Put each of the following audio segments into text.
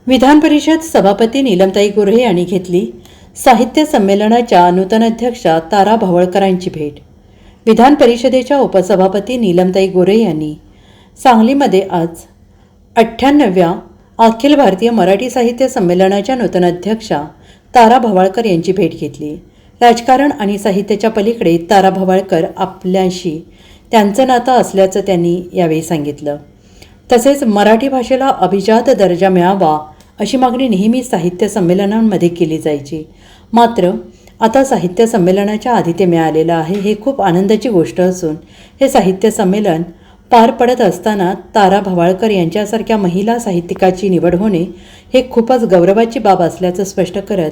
विधान परिषद सभापती नीलमताई गोऱ्हे यांनी घेतली साहित्य संमेलनाच्या नूतन अध्यक्षा तारा भवळकरांची भेट। विधान परिषदेच्या उपसभापती नीलमताई गोऱ्हे यांनी सांगलीमध्ये आज 98व्या अखिल भारतीय मराठी साहित्य संमेलनाच्या नूतन अध्यक्षा तारा भवळकर यांची भेट घेतली। राजकारण आणि साहित्याच्या पलीकडे तारा भवळकर आपल्याशी त्यांचं नातं असल्याचं त्यांनी यावेळी सांगितलं। तसेच मराठी भाषेला अभिजात दर्जा मिळावा अशी मागणी नेहमी साहित्य संमेलनांमध्ये केली जायची, मात्र आता साहित्य संमेलनाच्या आधी ते मिळालेलं आहे। हे खूप आनंदाची गोष्ट असून हे साहित्य संमेलन पार पडत असताना तारा भवळकर यांच्यासारख्या महिला साहित्यिकाची निवड होणे हे खूपच गौरवाची बाब असल्याचं स्पष्ट करत,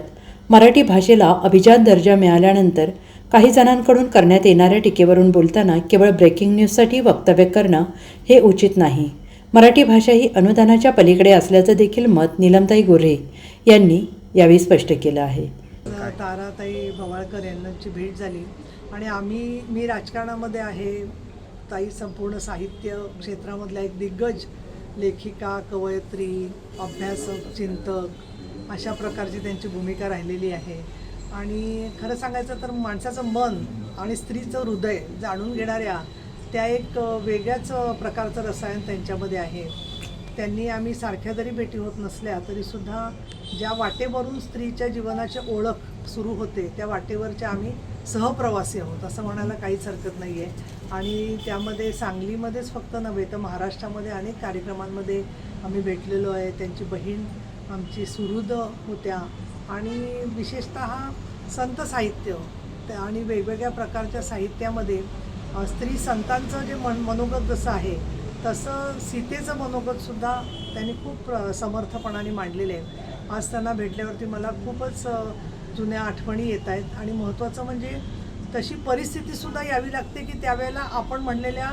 मराठी भाषेला अभिजात दर्जा मिळाल्यानंतर काही जणांकडून करण्यात येणाऱ्या टीकेवरून बोलताना केवळ ब्रेकिंग न्यूजसाठी वक्तव्य करणं हे उचित नाही। मराठी भाषा ही अनुदानाच्या पलीकडे असल्याचं देखील मत नीलमताई गोऱ्हे यांनी यावेळी स्पष्ट केलं आहे। ताराताई भवळकर यांची भेट झाली आणि मी राजकारणामध्ये आहे, ताई संपूर्ण साहित्य क्षेत्रामधल्या एक दिग्गज लेखिका, कवयित्री, अभ्यासक, चिंतक अशा प्रकारची त्यांची भूमिका राहिलेली आहे। आणि खरं सांगायचं तर माणसाचं मन आणि स्त्रीचं हृदय जाणून घेणाऱ्या त्या एक वेगळ्याच प्रकारचं रसायन त्यांच्यामध्ये आहे। आम्ही सारख्या जरी भेटी होत नसल्या तरीसुद्धा ज्या वाटेवरून स्त्रीच्या जीवनाची ओळख सुरू होते त्या वाटेवरच्या आम्ही सहप्रवासी आहोत असं म्हणायला काहीच हरकत नाही आहे। आणि त्यामध्ये सांगलीमध्येच फक्त नव्हे तर महाराष्ट्रामध्ये अनेक कार्यक्रमांमध्ये आम्ही भेटलेलो आहे। त्यांची बहीण आमची सुहृद होत्या आणि विशेषतः संत साहित्य आणि वेगवेगळ्या प्रकारच्या साहित्यामध्ये स्त्री संतांचं जे मनोगत जसं आहे तसं सीतेचं मनोगतसुद्धा त्यांनी खूप समर्थपणाने मांडलेलं आहे। आज त्यांना भेटल्यावरती मला खूपच जुन्या आठवणी येत आहेत आणि महत्त्वाचं म्हणजे तशी परिस्थितीसुद्धा यावी लागते की त्यावेळेला आपण म्हणलेल्या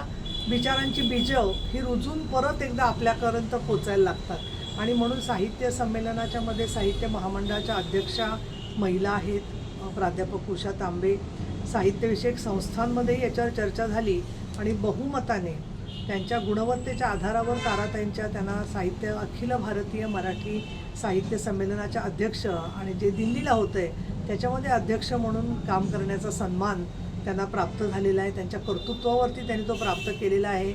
विचारांची बीजं ही रुजून परत एकदा आपल्यापर्यंत पोचायला लागतात। आणि म्हणून साहित्य संमेलनाच्या मध्ये साहित्य महामंडळाच्या अध्यक्षा महिला आहेत, प्राध्यापक उषा तांबे। साहित्यविषयक संस्थांमध्ये याच्यावर चर्चा झाली आणि बहुमताने त्यांच्या गुणवत्तेच्या आधारावर ताराताईंच्या त्यांना साहित्य अखिल भारतीय मराठी साहित्य संमेलनाच्या अध्यक्ष आणि जे दिल्लीला होतं आहे त्याच्यामध्ये अध्यक्ष म्हणून काम करण्याचा सन्मान त्यांना प्राप्त झालेला आहे। त्यांच्या कर्तृत्वावरती त्यांनी तो प्राप्त केलेला आहे।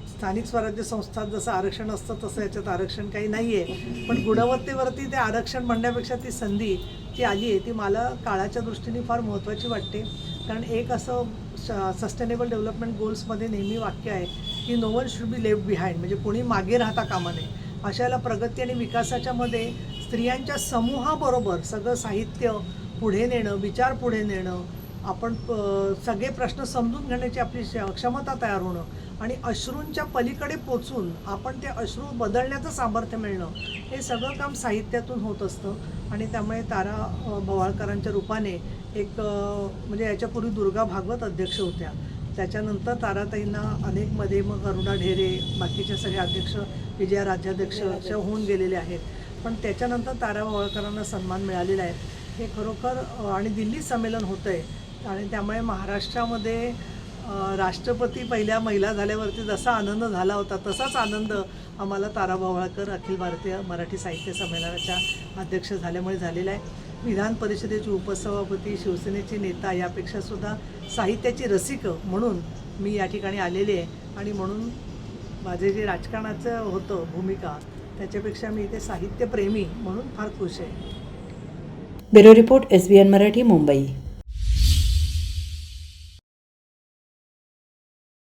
स्थानिक स्वराज्य संस्थात जसं आरक्षण असतं तसं याच्यात आरक्षण काही नाही आहे, पण गुणवत्तेवरती ते आरक्षण म्हणण्यापेक्षा ती संधी जी आली आहे ती मला काळाच्या दृष्टीने फार महत्त्वाची वाटते। कारण एक असं सस्टेनेबल डेव्हलपमेंट गोल्समध्ये नेहमी वाक्य आहे की no one should be left behind, म्हणजे कोणी मागे राहता कामा नये। अशाला प्रगती आणि विकासाच्या मध्ये स्त्रियांच्या समूहाबरोबर सगळं साहित्य पुढे नेणं, विचार पुढे नेणं, आपण सगळे प्रश्न समजून घेण्याची आपली क्षमता तयार होणं आणि अश्रूंच्या पलीकडे पोचून आपण ते अश्रू बदलण्याचं सामर्थ्य मिळणं हे सगळं काम साहित्यातून होत असतं। आणि त्यामुळे तारा भवळकरांच्या रूपाने एक म्हणजे याच्यापूर्वी दुर्गा भागवत अध्यक्ष होत्या, त्याच्यानंतर ताराताईंना अनेकमध्ये मग अरुणा ढेरे बाकीच्या सगळे अध्यक्ष विजया राज्याध्यक्ष होऊन गेलेले आहेत, पण त्याच्यानंतर तारा भवळकरांना सन्मान मिळालेला आहे हे खरोखर। आणि दिल्ली संमेलन होतं आहे आणि त्यामुळे महाराष्ट्रामध्ये राष्ट्रपती पहिल्या महिला झाल्यावरती जसा आनंद झाला होता तसाच आनंद आम्हाला तारा भवळकर अखिल भारतीय मराठी साहित्य संमेलनाच्या अध्यक्ष झाल्यामुळे झालेला आहे। विधान परिषदेचे उपसभापती, शिवसेनेचे नेता यापेक्षासुद्धा साहित्याची रसिक म्हणून मी या ठिकाणी आलेले आहे आणि म्हणून माझे जे राजकारणाचं होतं भूमिका त्याच्यापेक्षा मी इथे साहित्यप्रेमी म्हणून फार खुश आहे। Bureau report SBN Marathi, Mumbai.